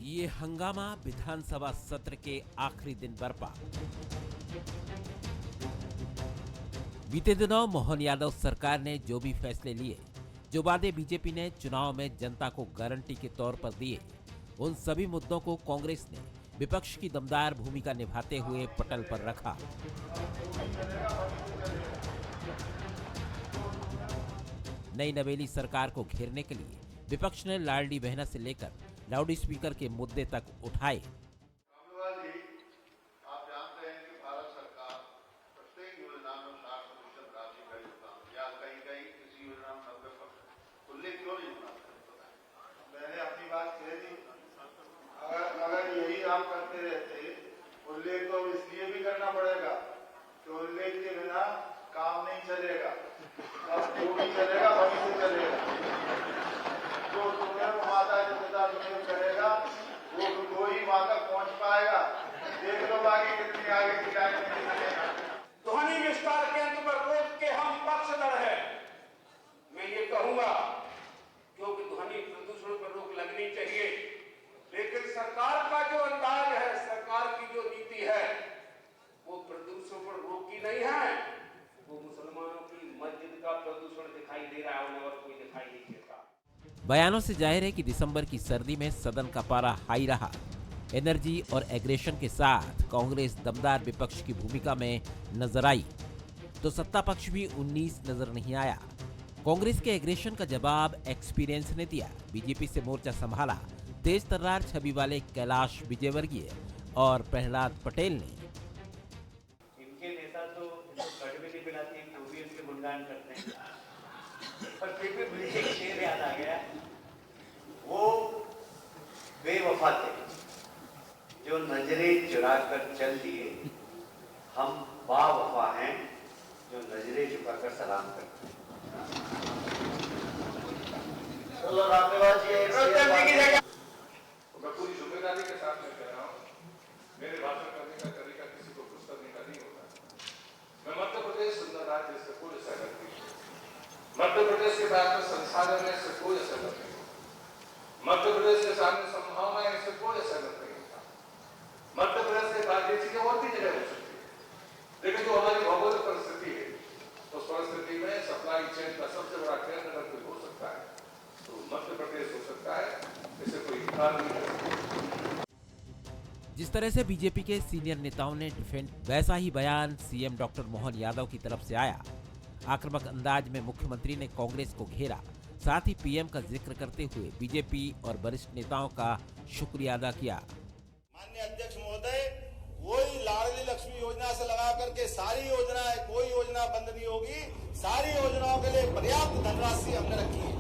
ये हंगामा विधानसभा सत्र के आखिरी दिन बरपा। बीते दिनों मोहन यादव सरकार ने जो भी फैसले लिए, जो वादे बीजेपी ने चुनाव में जनता को गारंटी के तौर पर दिए, उन सभी मुद्दों को कांग्रेस ने विपक्ष की दमदार भूमिका निभाते हुए पटल पर रखा। नई नवेली सरकार को घेरने के लिए विपक्ष ने लाडली बहना से लेकर लाउड स्पीकर के मुद्दे तक उठाए। आप जानते हैं कि भारत सरकार प्रत्येक योजना में 60% राशि का योगदान या कहीं कहीं किसी योजना में 90% उल्लेख क्यों नहीं होना? मैंने अपनी बात कह दी। अगर यही आप करते रहते, उल्लेख तो इसलिए भी करना पड़ेगा कि उल्लेख के बिना काम नहीं चलेगा। अब जो भी चलेगा वहीं से चलेगा। जो तुम्हें माता जो पिता तुम्हें करेगा वो ही वहां तक पहुंच पाएगा। देख लो बाकी कितनी आगे की लाइन में। ध्वनि विस्तार केंद्र पर रोक के हम पक्षधर हैं। मैं ये कहूंगा क्योंकि ध्वनि प्रदूषण पर रोक लगनी चाहिए, लेकिन सरकार का जो अंदाज है, सरकार की जो नीति है, वो प्रदूषण पर रोक की नहीं है। वो मुसलमानों की मस्जिद का प्रदूषण दिखाई दे रहा है, उन्हें और कोई दिखाई नहीं देता। बयानों से जाहिर है कि दिसंबर की सर्दी में सदन का पारा हाई रहा। एनर्जी और एग्रेशन के साथ कांग्रेस दमदार विपक्ष की भूमिका में नजर आई, तो सत्ता पक्ष भी 19 नजर नहीं आया। कांग्रेस के एग्रेशन का जवाब एक्सपीरियंस ने दिया। बीजेपी से मोर्चा संभाला तेज तर्रार छवि वाले कैलाश विजयवर्गीय और प्रहलाद पटेल ने। इनके नेता तो कट भी नहीं पिलाते, वो भी उनके गुणगान करते हैं। पर फिर भी मुझे एक शेर याद आ गया, वो बेवफा थे जो नजरें चुरा कर चल दिए, हम बावफा हैं जो नजरें झुकाकर सलाम करते हैं। मैं पूरी जिम्मेदारी के साथ में कह रहा हूँ, मेरे भाषण करने का तरीका किसी को खुश करने का नहीं होता। मैं मध्य प्रदेश सुंदर राज्य से कोई सहमत नहीं, मध्य प्रदेश के साथ में संसाधन है, इससे कोई सहमत नहीं, मध्य प्रदेश के सामने संभावनाएं, इससे कोई सहमत नहीं था। मध्य प्रदेश के राज्य की और भी जगह हो सकती है, लेकिन जो हमारी भौगोलिक परिस्थिति है, उस परिस्थिति में सप्लाई चेन का सबसे बड़ा केंद्र अगर कोई हो सकता है तो मध्य प्रदेश हो सकता है, इसे कोई इनकार नहीं कर सकता। जिस तरह से बीजेपी के सीनियर नेताओं ने डिफेंड, वैसा ही बयान सीएम डॉक्टर मोहन यादव की तरफ से आया। आक्रामक अंदाज में मुख्यमंत्री ने कांग्रेस को घेरा, साथ ही पीएम का जिक्र करते हुए बीजेपी और वरिष्ठ नेताओं का शुक्रिया अदा किया। माननीय अध्यक्ष महोदय, कोई लाडली लक्ष्मी योजना से लगा करके सारी योजनाएं, कोई योजना बंद नहीं होगी। सारी योजनाओं के लिए पर्याप्त धनराशि हमने रखी है।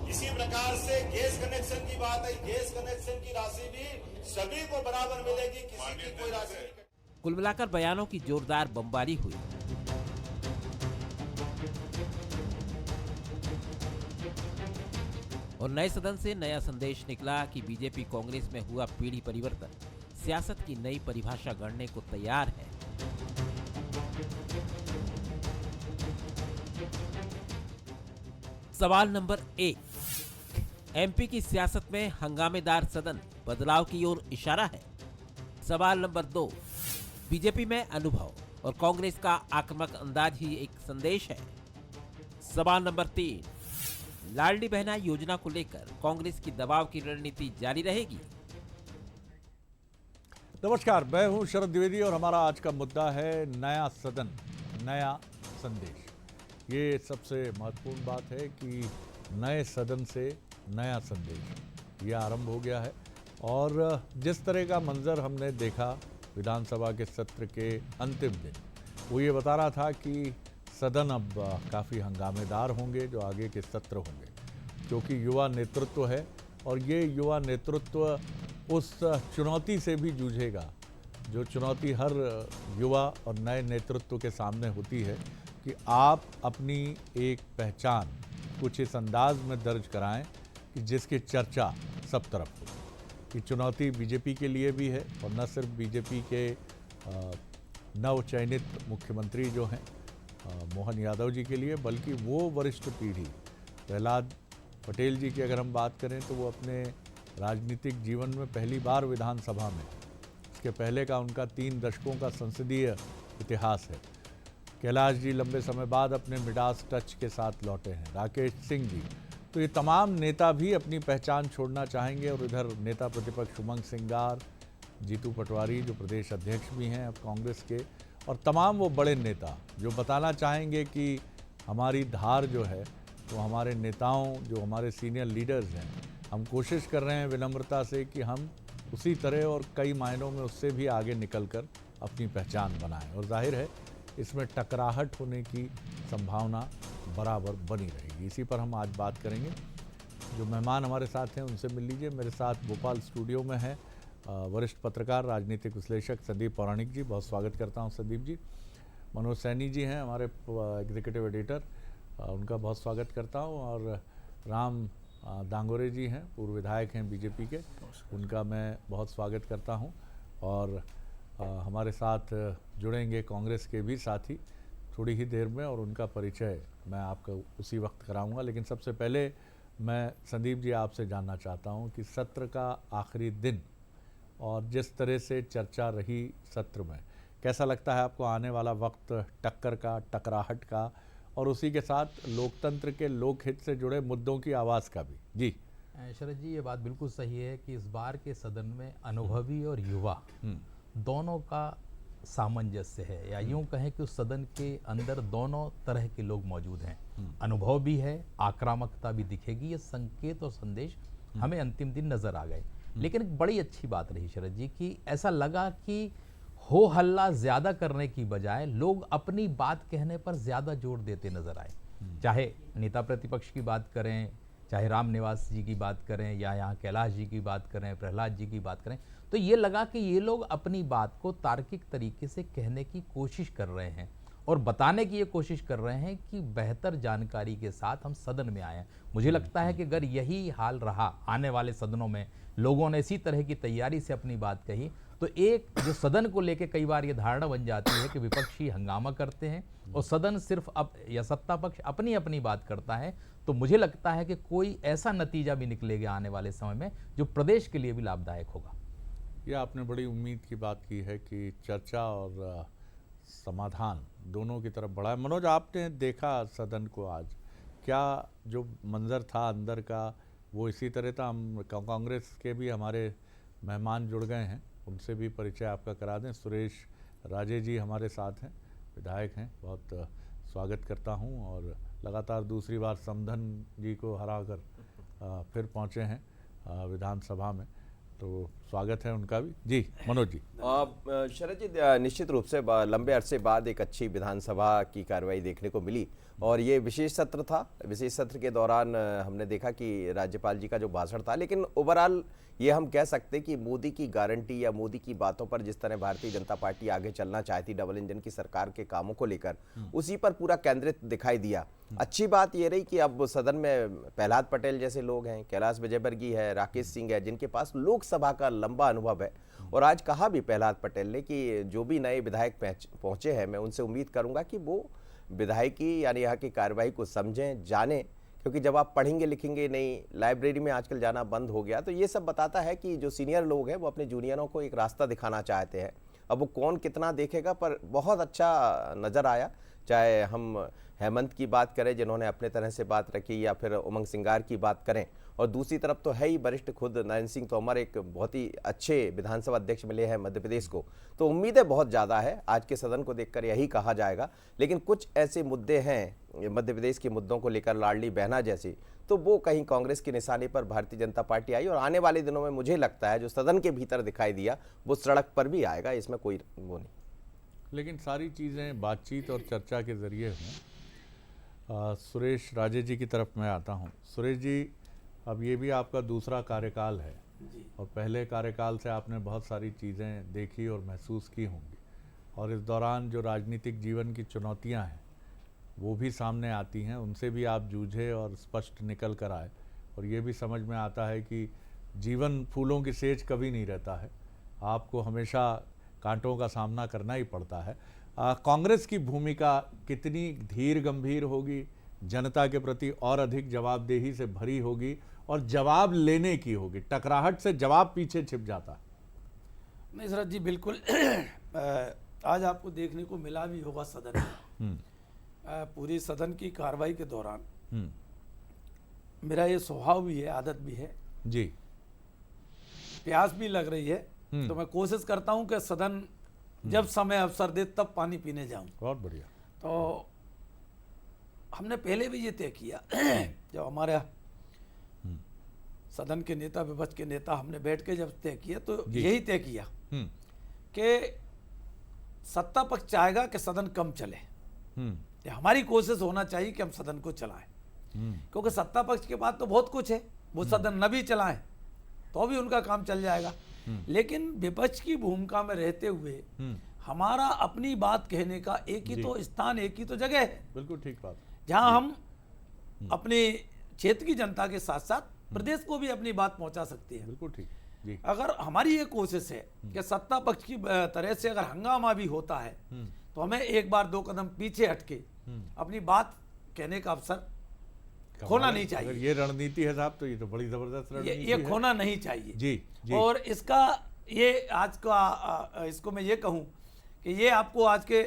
इसी प्रकार से गैस कनेक्शन की बात है, गैस कनेक्शन की राशि भी सभी को बराबर मिलेगी, किसी की कोई राशि नहीं। कुल मिलाकर बयानों की जोरदार बमबारी हुई। और नए सदन से नया संदेश निकला कि बीजेपी कांग्रेस में हुआ पीढ़ी परिवर्तन सियासत की नई परिभाषा गढ़ने को तैयार है। सवाल नंबर 1, एमपी की सियासत में हंगामेदार सदन बदलाव की ओर इशारा है। सवाल नंबर 2, बीजेपी में अनुभव और कांग्रेस का आक्रामक अंदाज ही एक संदेश है। सवाल नंबर 3, लाडली बहना योजना को लेकर कांग्रेस की दबाव की रणनीति जारी रहेगी। नमस्कार, मैं हूं शरद द्विवेदी और हमारा आज का मुद्दा है नया सदन, नया संदेश। ये सबसे महत्वपूर्ण बात है कि नए सदन से नया संदेश ये आरंभ हो गया है। और जिस तरह का मंजर हमने देखा विधानसभा के सत्र के अंतिम दिन, वो ये बता रहा था कि सदन अब काफ़ी हंगामेदार होंगे जो आगे के सत्र होंगे, क्योंकि युवा नेतृत्व है और ये युवा नेतृत्व उस चुनौती से भी जूझेगा जो चुनौती हर युवा और नए नेतृत्व के सामने होती है कि आप अपनी एक पहचान कुछ इस अंदाज में दर्ज कराएं कि जिसकी चर्चा सब तरफ हो। ये चुनौती बीजेपी के लिए भी है और न सिर्फ बीजेपी के नवचयनित मुख्यमंत्री जो हैं मोहन यादव जी के लिए, बल्कि वो वरिष्ठ पीढ़ी प्रहलाद पटेल जी की अगर हम बात करें तो वो अपने राजनीतिक जीवन में पहली बार विधानसभा में। इसके पहले का उनका 3 दशकों का संसदीय इतिहास है। कैलाश जी लंबे समय बाद अपने मिडास टच के साथ लौटे हैं। राकेश सिंह जी, तो ये तमाम नेता भी अपनी पहचान छोड़ना चाहेंगे। और इधर नेता प्रतिपक्ष उमंग सिंगार, जीतू पटवारी जो प्रदेश अध्यक्ष भी हैं अब कांग्रेस के, और तमाम वो बड़े नेता जो बताना चाहेंगे कि हमारी धार जो है वो हमारे नेताओं, जो हमारे सीनियर लीडर्स हैं, हम कोशिश कर रहे हैं विनम्रता से कि हम उसी तरह और कई मायनों में उससे भी आगे निकलकर अपनी पहचान बनाएं। और जाहिर है इसमें टकराहट होने की संभावना बराबर बनी रहेगी। इसी पर हम आज बात करेंगे। जो मेहमान हमारे साथ हैं उनसे मिल लीजिए। मेरे साथ भोपाल स्टूडियो में है वरिष्ठ पत्रकार, राजनीतिक विश्लेषक संदीप पौराणिक जी, बहुत स्वागत करता हूं संदीप जी। मनोज सैनी जी हैं हमारे एग्जीक्यूटिव एडिटर, उनका बहुत स्वागत करता हूं। और राम दांगोरे जी हैं, पूर्व विधायक हैं बीजेपी के, उनका मैं बहुत स्वागत करता हूं। और हमारे साथ जुड़ेंगे कांग्रेस के भी साथी थोड़ी ही देर में, और उनका परिचय मैं आपको उसी वक्त कराऊंगा। लेकिन सबसे पहले मैं संदीप जी आपसे जानना चाहता हूं कि सत्र का आखिरी दिन और जिस तरह से चर्चा रही सत्र में, कैसा लगता है आपको आने वाला वक्त टक्कर का, टकराहट का, और उसी के साथ लोकतंत्र के लोकहित से जुड़े मुद्दों की आवाज़ का भी? जी शरद जी, ये बात बिल्कुल सही है कि इस बार के सदन में अनुभवी और युवा दोनों का सामंजस्य है, या यूं कहें कि उस सदन के अंदर दोनों तरह के लोग मौजूद हैं। अनुभव भी है, आक्रामकता भी दिखेगी। ये संकेत और संदेश हमें अंतिम दिन नजर आ गए। लेकिन एक बड़ी अच्छी बात रही शरद जी कि ऐसा लगा कि हो हल्ला ज्यादा करने की बजाय लोग अपनी बात कहने पर ज्यादा जोर देते नजर आए। चाहे नेता प्रतिपक्ष की बात करें, चाहे राम निवास जी की बात करें, या यहाँ कैलाश जी की बात करें, प्रहलाद जी की बात करें, तो ये लगा कि ये लोग अपनी बात को तार्किक तरीके से कहने की कोशिश कर रहे हैं और बताने की ये कोशिश कर रहे हैं कि बेहतर जानकारी के साथ हम सदन में आए हैं। मुझे लगता है कि अगर यही हाल रहा आने वाले सदनों में, लोगों ने इसी तरह की तैयारी से अपनी बात कही, तो एक जो सदन को लेकर कई बार ये धारणा बन जाती है कि विपक्षी हंगामा करते हैं और सदन सिर्फ या सत्ता पक्ष अपनी अपनी बात करता है, तो मुझे लगता है कि कोई ऐसा नतीजा भी निकलेगा आने वाले समय में जो प्रदेश के लिए भी लाभदायक होगा। ये आपने बड़ी उम्मीद की बात की है कि चर्चा और समाधान दोनों की तरफ बढ़ा है। मनोज, आपने देखा सदन को आज, क्या जो मंजर था अंदर का वो इसी तरह था? हम कांग्रेस के भी हमारे मेहमान जुड़ गए हैं, उनसे भी परिचय आपका करा दें। सुरेश राजे जी हमारे साथ हैं, विधायक हैं, बहुत स्वागत करता हूं। और लगातार दूसरी बार समधन जी को हराकर फिर पहुंचे हैं विधानसभा में, तो स्वागत है उनका भी। जी मनोज जी। शरद जी, निश्चित रूप से लंबे अरसे बाद एक अच्छी विधानसभा की कार्रवाई देखने को मिली, और ये विशेष सत्र था। विशेष सत्र के दौरान हमने देखा कि राज्यपाल जी का जो भाषण था, लेकिन ओवरऑल ये हम कह सकते कि मोदी की गारंटी या मोदी की बातों पर जिस तरह भारतीय जनता पार्टी आगे चलना चाहती डबल इंजन की सरकार के कामों को लेकर, उसी पर पूरा केंद्रित दिखाई दिया। अच्छी बात ये रही कि अब सदन में प्रहलाद पटेल जैसे लोग हैं, कैलाश विजयवर्गीय है, राकेश सिंह है, जिनके पास लोकसभा का लंबा अनुभव है। और आज कहा भी प्रहलाद पटेल ने कि जो भी नए विधायक पहुंचे हैं, मैं उनसे उम्मीद करूंगा कि वो विधायकी यानी यहाँ की कार्रवाई को समझें, जानें, क्योंकि जब आप पढ़ेंगे लिखेंगे नहीं, लाइब्रेरी में आजकल जाना बंद हो गया, तो ये सब बताता है कि जो सीनियर लोग हैं वो अपने जूनियरों को एक रास्ता दिखाना चाहते हैं। अब वो कौन कितना देखेगा, पर बहुत अच्छा नज़र आया। चाहे हम हेमंत की बात करें जिन्होंने अपने तरह से बात रखी, या फिर उमंग सिंगार की बात करें, और दूसरी तरफ तो है ही वरिष्ठ खुद नरेंद्र सिंह तोमर, एक बहुत ही अच्छे विधानसभा अध्यक्ष मिले हैं मध्य प्रदेश को, तो उम्मीदें बहुत ज़्यादा है। आज के सदन को देखकर यही कहा जाएगा। लेकिन कुछ ऐसे मुद्दे हैं मध्य प्रदेश के मुद्दों को लेकर, लाडली बहना जैसी, तो वो कहीं कांग्रेस की निशाने पर भारतीय जनता पार्टी आई, और आने वाले दिनों में मुझे लगता है जो सदन के भीतर दिखाई दिया वो सड़क पर भी आएगा, इसमें कोई वो नहीं। लेकिन सारी चीज़ें बातचीत और चर्चा के ज़रिए हों। सुरेश राजे जी की तरफ मैं आता हूं। सुरेश जी, अब ये भी आपका दूसरा कार्यकाल है, और पहले कार्यकाल से आपने बहुत सारी चीज़ें देखी और महसूस की होंगी, और इस दौरान जो राजनीतिक जीवन की चुनौतियां हैं वो भी सामने आती हैं, उनसे भी आप जूझे और स्पष्ट निकल कर आए। और ये भी समझ में आता है कि जीवन फूलों की सेज कभी नहीं रहता है, आपको हमेशा कांटों का सामना करना ही पड़ता है। कांग्रेस की भूमिका कितनी धीर गंभीर होगी, जनता के प्रति और अधिक जवाबदेही से भरी होगी, और जवाब लेने की होगी। टकराहट से जवाब पीछे छिप जाता है। नहीं शरद जी, बिल्कुल आज आपको देखने को मिला भी होगा सदन में, पूरी सदन की कार्रवाई के दौरान मेरा ये स्वभाव भी है, आदत भी है जी, प्यास भी लग रही है, तो मैं कोशिश करता हूं कि सदन जब समय अवसर दे तब पानी पीने जाऊं। बहुत बढ़िया। तो हमने पहले भी ये तय किया जब हमारे सदन के नेता, विपक्ष के नेता, हमने बैठ के जब तय किया तो यही तय किया कि सत्ता पक्ष चाहेगा कि सदन कम चले, ये हमारी कोशिश होना चाहिए कि हम सदन को चलाएं, क्योंकि सत्ता पक्ष के पास तो बहुत कुछ है, वो सदन न भी चलाएं तो भी उनका काम चल जाएगा, लेकिन विपक्ष की भूमिका में रहते हुए हमारा अपनी बात कहने का एक ही तो स्थान, एक ही तो जगह है। बिल्कुल ठीक बात। जहां हम अपने क्षेत्र की जनता के साथ साथ प्रदेश को भी अपनी बात पहुंचा सकते हैं। बिल्कुल ठीक जी। अगर हमारी ये कोशिश है कि सत्ता पक्ष की तरह से अगर हंगामा भी होता है तो हमें एक बार दो कदम पीछे हटके अपनी बात कहने का अवसर खोना नहीं चाहिए। अगर ये रणनीति है साहब, तो ये तो बड़ी जबरदस्त रणनीति ये है। खोना नहीं चाहिए जी। और इसका ये आज का इसको मैं ये कहूं कि ये आपको आज के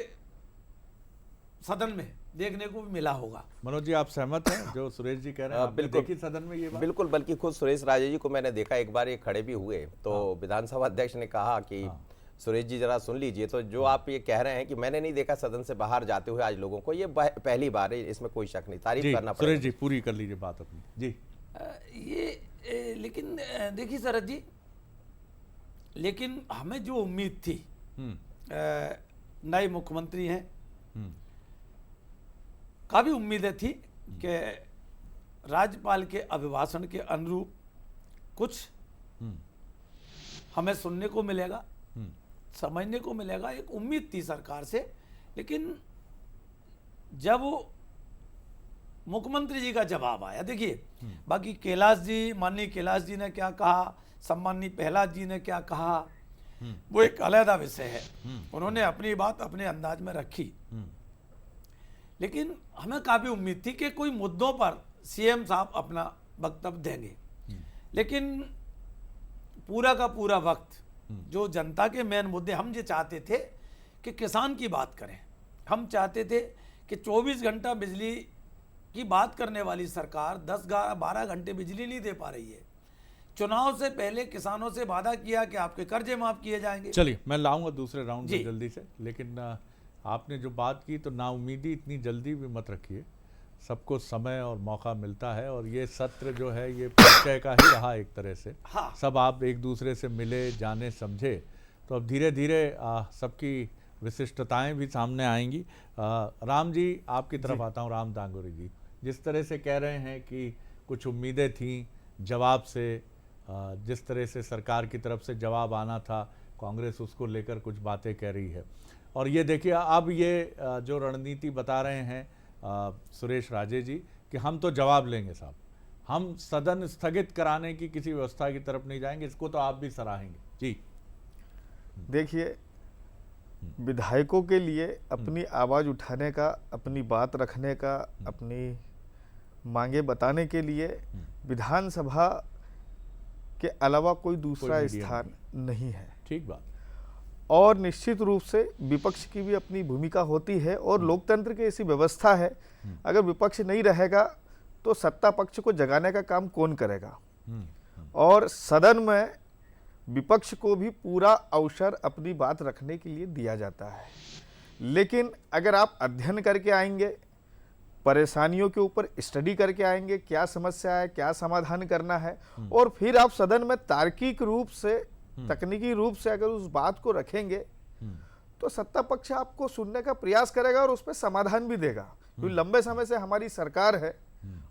सदन में देखने को भी मिला होगा। मनोज जी, आप सहमत हैं जो सुरेश जी कह रहे हैं? आपने बिल्कुल देखी सदन में ये बात? बिल्कुल, बल्कि खुद सुरेश राजे जी को मैंने देखा, एक बार ये खड़े भी हुए तो विधानसभा अध्यक्ष ने कहा कि सुरेश जी जरा सुन लीजिए, तो जो आप ये कह रहे हैं कि मैंने नहीं देखा सदन से बाहर जाते हुए आज लोगों को, ये पहली बार है, इसमें कोई शक नहीं, तारीफ करना पड़ेगा। सुरेश जी पूरी कर लीजिए बात अपनी जी। लेकिन देखिए शरद जी, लेकिन हमें जो उम्मीद थी, नए मुख्यमंत्री हैं, काफी उम्मीदें थी कि राज्यपाल के अभिभाषण के अनुरूप कुछ हमें सुनने को मिलेगा, समझने को मिलेगा, एक उम्मीद थी सरकार से। लेकिन जब मुख्यमंत्री जी का जवाब आया, देखिए बाकी कैलाश जी, माननीय कैलाश जी ने क्या कहा, सम्माननीय प्रहलाद जी ने क्या कहा, वो एक अलग विषय है, उन्होंने अपनी बात अपने अंदाज में रखी। लेकिन हमें काफी उम्मीद थी कि कोई मुद्दों पर सीएम साहब अपना वक्तव्य देंगे, लेकिन पूरा का पूरा वक्त जो जनता के मेन मुद्दे, हम ये चाहते थे कि किसान की बात करें, हम चाहते थे कि 24 घंटा बिजली की बात करने वाली सरकार 10-12 घंटे बिजली नहीं दे पा रही है। चुनाव से पहले किसानों से वादा किया कि आपके कर्जे माफ किए जाएंगे। चलिए मैं लाऊंगा दूसरे राउंड में जल्दी से, लेकिन आपने जो बात की तो नाउमीदी इतनी जल्दी भी मत रखिए, सबको समय और मौका मिलता है, और ये सत्र जो है ये परिचय का ही रहा एक तरह से। सब आप एक दूसरे से मिले, जाने, समझे, तो अब धीरे धीरे सबकी विशिष्टताएं भी सामने आएंगी। राम जी आपकी तरफ आता हूँ। राम दांगोरी जी, जिस तरह से कह रहे हैं कि कुछ उम्मीदें थीं जवाब से, जिस तरह से सरकार की तरफ से जवाब आना था, कांग्रेस उसको लेकर कुछ बातें कह रही है, और ये देखिए अब ये जो रणनीति बता रहे हैं सुरेश राजे जी कि हम तो जवाब लेंगे साहब, हम सदन स्थगित कराने की किसी व्यवस्था की तरफ नहीं जाएंगे, इसको तो आप भी सराहेंगे जी। देखिए, विधायकों के लिए अपनी आवाज़ उठाने का, अपनी बात रखने का, अपनी मांगे बताने के लिए विधानसभा के अलावा कोई दूसरा स्थान नहीं है। ठीक बात। और निश्चित रूप से विपक्ष की भी अपनी भूमिका होती है, और लोकतंत्र की ऐसी व्यवस्था है, अगर विपक्ष नहीं रहेगा तो सत्ता पक्ष को जगाने का काम कौन करेगा। और सदन में विपक्ष को भी पूरा अवसर अपनी बात रखने के लिए दिया जाता है, लेकिन अगर आप अध्ययन करके आएंगे, परेशानियों के ऊपर स्टडी करके आएंगे, क्या समस्या है, क्या समाधान करना है, और फिर आप सदन में तार्किक रूप से, तकनीकी रूप से अगर उस बात को रखेंगे, तो सत्ता पक्ष आपको सुनने का प्रयास करेगा और उस पर समाधान भी देगा, क्योंकि लंबे समय से हमारी सरकार है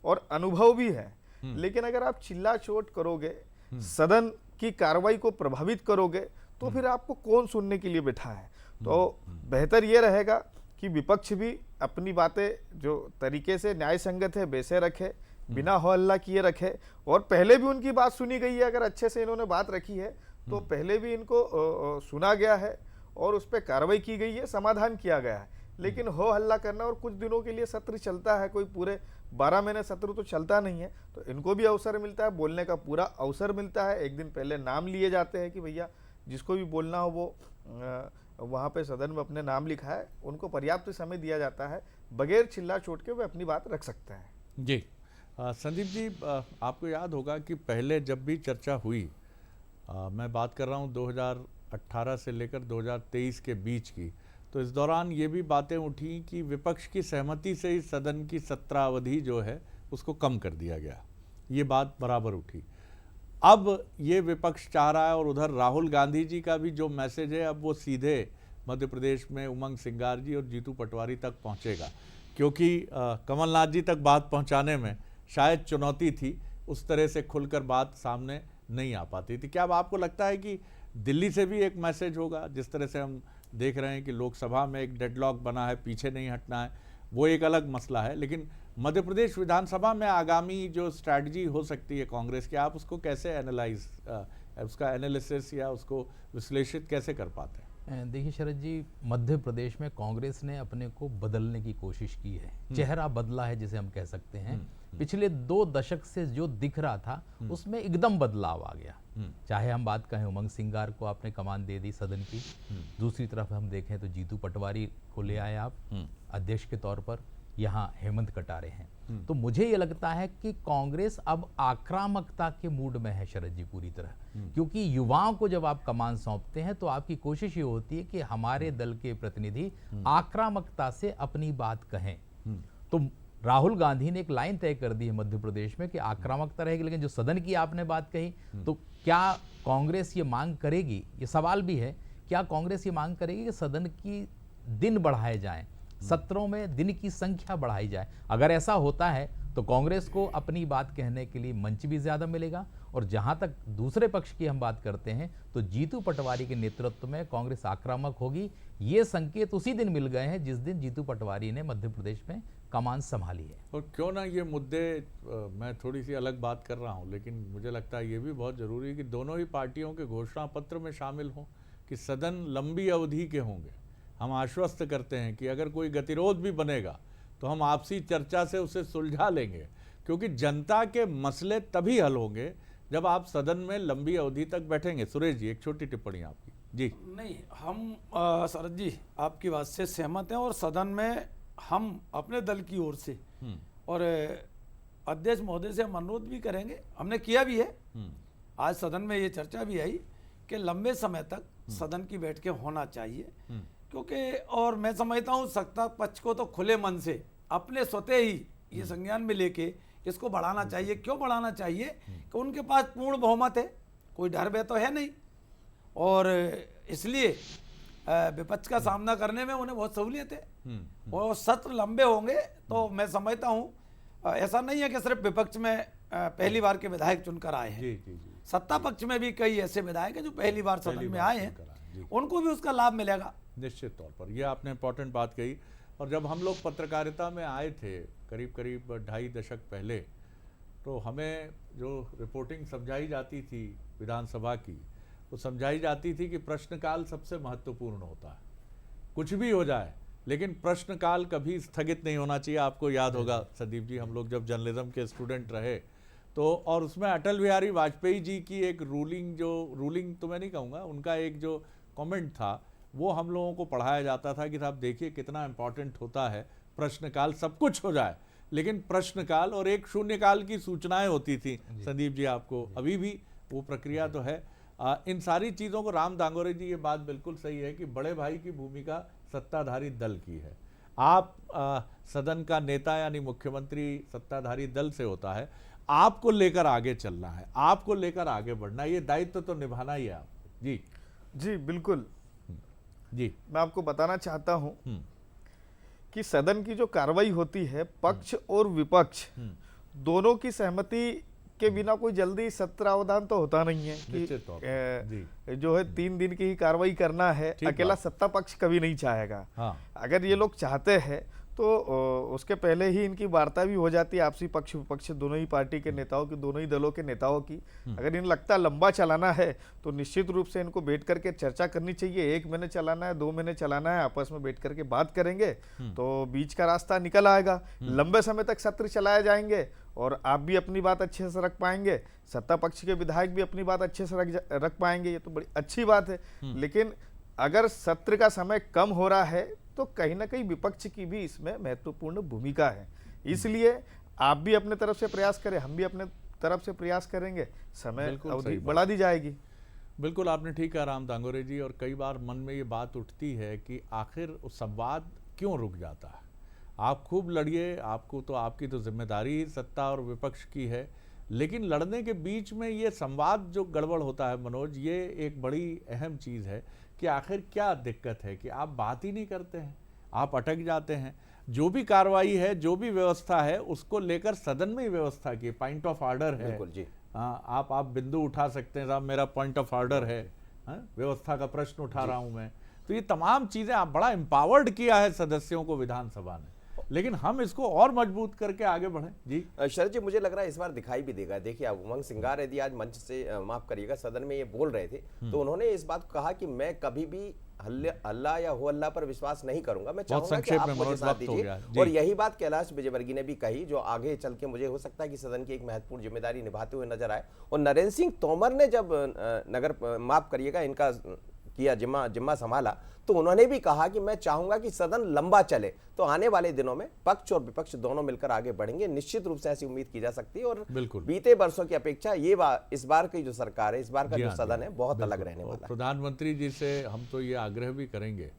और अनुभव भी है। लेकिन अगर आप चिल्ला चोट करोगे, सदन की कार्रवाई को प्रभावित करोगे, तो फिर आपको कौन सुनने के लिए बैठा है। तो बेहतर ये रहेगा कि विपक्ष भी अपनी बातें जो तरीके से न्याय संगत है वैसे रखे, बिना हो हल्ला किए रखे, और पहले भी उनकी बात सुनी गई है। अगर अच्छे से इन्होंने बात रखी है तो पहले भी इनको सुना गया है और उस पर कार्रवाई की गई है, समाधान किया गया है। लेकिन हो हल्ला करना, और कुछ दिनों के लिए सत्र चलता है, कोई पूरे 12 महीने सत्र तो चलता नहीं है, तो इनको भी अवसर मिलता है, बोलने का पूरा अवसर मिलता है। एक दिन पहले नाम लिए जाते हैं कि भैया जिसको भी बोलना हो वो वहाँ पे सदन में अपने नाम लिखा है, उनको पर्याप्त समय दिया जाता है, बगैर चिल्ला चोट के वे अपनी बात रख सकते हैं। जी संदीप जी, आपको याद होगा कि पहले जब भी चर्चा हुई, मैं बात कर रहा हूँ 2018 से लेकर 2023 के बीच की, तो इस दौरान ये भी बातें उठी कि विपक्ष की सहमति से ही सदन की सत्रावधि जो है उसको कम कर दिया गया। ये बात बराबर उठी। अब ये विपक्ष चाह रहा है, और उधर राहुल गांधी जी का भी जो मैसेज है अब वो सीधे मध्य प्रदेश में उमंग सिंगार जी और जीतू पटवारी तक पहुंचेगा, क्योंकि कमलनाथ जी तक बात पहुंचाने में शायद चुनौती थी, उस तरह से खुलकर बात सामने नहीं आ पाती थी। क्या अब आपको लगता है कि दिल्ली से भी एक मैसेज होगा? जिस तरह से हम देख रहे हैं कि लोकसभा में एक डेडलॉक बना है, पीछे नहीं हटना है, वो एक अलग मसला है, लेकिन मध्य प्रदेश विधानसभा में आगामी जो स्ट्रैटेजी हो सकती है कांग्रेस की, आप उसको कैसे उसका एनालिसिस या उसको विश्लेषित कैसे कर पाते हैं? देखिए शरद जी, मध्य प्रदेश में कांग्रेस ने अपने को बदलने की कोशिश की है, चेहरा बदला है जिसे हम कह सकते हैं। पिछले 2 दशक से जो दिख रहा था उसमें एकदम बदलाव आ गया। चाहे हम बात कहें उमंग सिंगार को आपने कमान दे दी सदन की, दूसरी तरफ हम देखें तो जीतू पटवारी को ले आए आप अध्यक्ष के तौर पर, यहाँ हेमंत कटारे हैं। तो मुझे ये लगता है कि कांग्रेस अब आक्रामकता के मूड में है शरद जी पूरी तरह, क्योंकि युवाओं को जब आप कमान सौंपते हैं तो आपकी कोशिश ये होती है कि हमारे दल के प्रतिनिधि आक्रामकता से अपनी बात कहें। तो राहुल गांधी ने एक लाइन तय कर दी है मध्य प्रदेश में कि आक्रामकता रहेगी, लेकिन जो सदन की आपने बात कही, तो क्या कांग्रेस ये मांग करेगी, ये सवाल भी है, क्या कांग्रेस ये मांग करेगी कि सदन की दिन बढ़ाए जाएं, सत्रों में दिन की संख्या बढ़ाई जाए? अगर ऐसा होता है तो कांग्रेस को अपनी बात कहने के लिए मंच भी ज्यादा मिलेगा। और जहां तक दूसरे पक्ष की हम बात करते हैं तो जीतू पटवारी के नेतृत्व में कांग्रेस आक्रामक होगी। ये संकेत उसी दिन मिल गए हैं जिस दिन जीतू पटवारी ने मध्य प्रदेश में कमान संभाली है। और क्यों ना ये मुद्दे, मैं थोड़ी सी अलग बात कर रहा हूँ, लेकिन मुझे लगता है ये भी बहुत ज़रूरी है कि दोनों ही पार्टियों के घोषणा पत्र में शामिल हों कि सदन लंबी अवधि के होंगे। हम आश्वस्त करते हैं कि अगर कोई गतिरोध भी बनेगा तो हम आपसी चर्चा से उसे सुलझा लेंगे, क्योंकि जनता के मसले तभी हल होंगे जब आप सदन में लंबी अवधि तक बैठेंगे। सुरेश जी, एक छोटी टिप्पणी आपकी। जी नहीं, हम शरद जी आपकी बात से सहमत हैं, और सदन में हम अपने दल की ओर से और अध्यक्ष महोदय से हम अनुरोध भी करेंगे, हमने किया भी है। आज सदन में ये चर्चा भी आई कि लंबे समय तक सदन की बैठकें होना चाहिए, क्योंकि और मैं समझता हूँ सत्ता पक्ष को तो खुले मन से अपने स्वतः ही ये संज्ञान में लेके इसको बढ़ाना चाहिए। क्यों बढ़ाना चाहिए? कि उनके पास पूर्ण बहुमत है, कोई डर भय तो है नहीं, और इसलिए विपक्ष का सामना करने में उन्हें बहुत सहूलियत है। और सत्र लंबे होंगे तो मैं समझता हूँ ऐसा नहीं है कि सिर्फ विपक्ष में पहली बार के विधायक चुनकर आए हैं, सत्ता पक्ष में भी कई ऐसे विधायक हैं जो पहली बार सदन में आए हैं, उनको भी उसका लाभ मिलेगा। निश्चित तौर पर ये आपने इम्पोर्टेंट बात कही। और जब हम लोग पत्रकारिता में आए थे करीब 2.5 दशक पहले, तो हमें जो रिपोर्टिंग समझाई जाती थी विधानसभा की, वो समझाई जाती थी कि प्रश्नकाल सबसे महत्वपूर्ण होता है। कुछ भी हो जाए लेकिन प्रश्नकाल कभी स्थगित नहीं होना चाहिए। आपको याद होगा संदीप जी, हम लोग जब जर्नलिज्म के स्टूडेंट रहे तो, और उसमें अटल बिहारी वाजपेयी जी की एक रूलिंग तो मैं नहीं कहूँगा, उनका एक जो कमेंट था वो हम लोगों को पढ़ाया जाता था कि साहब देखिए कितना इम्पोर्टेंट होता है प्रश्नकाल। सब कुछ हो जाए लेकिन प्रश्नकाल और एक शून्यकाल की सूचनाएं होती थी। संदीप जी, आपको अभी भी वो प्रक्रिया तो है। इन सारी चीज़ों को राम दांगोरे जी, ये बात बिल्कुल सही है कि बड़े भाई की भूमिका सत्ताधारी दल की है। आप सदन का नेता यानी मुख्यमंत्री सत्ताधारी दल से होता है, आपको लेकर आगे चलना है, आपको लेकर आगे बढ़ना है, ये दायित्व तो निभाना ही है आपको। जी जी बिल्कुल जी, मैं आपको बताना चाहता हूं कि सदन की जो कार्रवाई होती है, पक्ष और विपक्ष दोनों की सहमति के बिना कोई जल्दी सत्रावधान तो होता नहीं है कि जो है 3 दिन की ही कार्रवाई करना है, अकेला सत्ता पक्ष कभी नहीं चाहेगा। हाँ। अगर ये लोग चाहते हैं तो उसके पहले ही इनकी वार्ता भी हो जाती है आपसी पक्ष विपक्ष दोनों ही पार्टी के नेताओं की, दोनों ही दलों के नेताओं की। अगर इन्हें लगता है लंबा चलाना है तो निश्चित रूप से इनको बैठ करके चर्चा करनी चाहिए। 1 महीने चलाना है, 2 महीने चलाना है, आपस में बैठ करके बात करेंगे तो बीच का रास्ता निकल आएगा। लंबे समय तक सत्र चलाए जाएंगे और आप भी अपनी बात अच्छे से रख पाएंगे, सत्ता पक्ष के विधायक भी अपनी बात अच्छे से रख पाएंगे, ये तो बड़ी अच्छी बात है। लेकिन अगर सत्र का समय कम हो रहा है तो कहीं ना कहीं विपक्ष की भी इसमें महत्वपूर्ण भूमिका है। इसलिए आप भी अपने तरफ से प्रयास करें, हम भी अपने तरफ से प्रयास करेंगे, समय अवधि बढ़ा दी जाएगी। बिल्कुल आपने ठीक कहा राम दांगोरे जी। और कई बार मन में ये बात उठती है कि आखिर संवाद क्यों रुक जाता है। आप खूब लड़िए, आपको तो आपकी तो जिम्मेदारी ही सत्ता और विपक्ष की है, लेकिन लड़ने के बीच में ये संवाद जो गड़बड़ होता है मनोज, ये एक बड़ी अहम चीज़ है कि आखिर क्या दिक्कत है कि आप बात ही नहीं करते हैं, आप अटक जाते हैं। जो भी कार्रवाई है, जो भी व्यवस्था है, उसको लेकर सदन में ही व्यवस्था की, पॉइंट ऑफ ऑर्डर है। बिल्कुल जी। हाँ, आप बिंदु उठा सकते हैं, साहब मेरा पॉइंट ऑफ ऑर्डर है, व्यवस्था का प्रश्न उठा रहा हूं मैं। तो ये तमाम चीजें आप बड़ा एम्पावर्ड किया है सदस्यों को विधानसभा ने, लेकिन हम इसको और मजबूत करके आगे बढ़ें। जी शरद जी, मुझे लग रहा है इस बार दिखाई भी देगा। देखिए, अब उमंग सिंगार यदि आज मंच से माफ करिएगा सदन में ये बोल रहे थे तो उन्होंने इस बात को कहा कि मैं कभी भी हल्ला या हो अल्लाह पर विश्वास नहीं करूंगा, मैं चाहूंगा कि आप मुझे साथ दीजिए। और यही बात कैलाश विजयवर्गीय ने भी कही, जो आगे चल के मुझे हो सकता है कि सदन की एक महत्वपूर्ण जिम्मेदारी निभाते हुए नजर आए। और नरेंद्र सिंह तोमर ने जब माफ करिएगा इनका किया जिम्मा संभाला तो उन्होंने भी कहा कि मैं चाहूंगा कि सदन लंबा चले। तो आने वाले दिनों में पक्ष और विपक्ष दोनों मिलकर आगे बढ़ेंगे, निश्चित रूप से ऐसी उम्मीद की जा सकती है। और बीते वर्षों की अपेक्षा इस बार की जो सरकार है, इस बार का जो सदन है, बहुत अलग रहने वाला है। प्रधानमंत्री जी से हम तो ये आग्रह भी करेंगे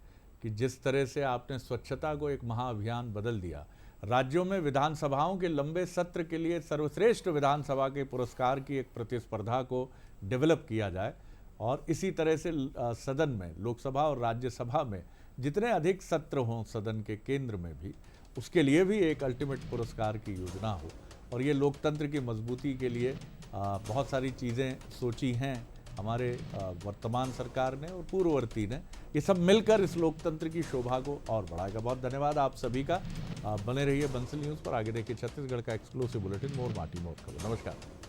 कि जिस तरह से आपने स्वच्छता को एक महाअभियान बदल दिया, राज्यों में विधानसभाओं के लंबे सत्र के लिए सर्वश्रेष्ठ विधानसभा के पुरस्कार की एक प्रतिस्पर्धा को डेवलप किया जाए और इसी तरह से सदन में, लोकसभा और राज्यसभा में जितने अधिक सत्र हों सदन के केंद्र में भी, उसके लिए भी एक अल्टीमेट पुरस्कार की योजना हो। और ये लोकतंत्र की मजबूती के लिए बहुत सारी चीज़ें सोची हैं हमारे वर्तमान सरकार ने और पूर्ववर्ती ने। ये सब मिलकर इस लोकतंत्र की शोभा को और बढ़ाएगा। बहुत धन्यवाद आप सभी का। बने रहिए बंसल न्यूज़ पर। आगे देखिए छत्तीसगढ़ का एक्सक्लूसिव बुलेटिन मोर माटी मोर खबर। नमस्कार।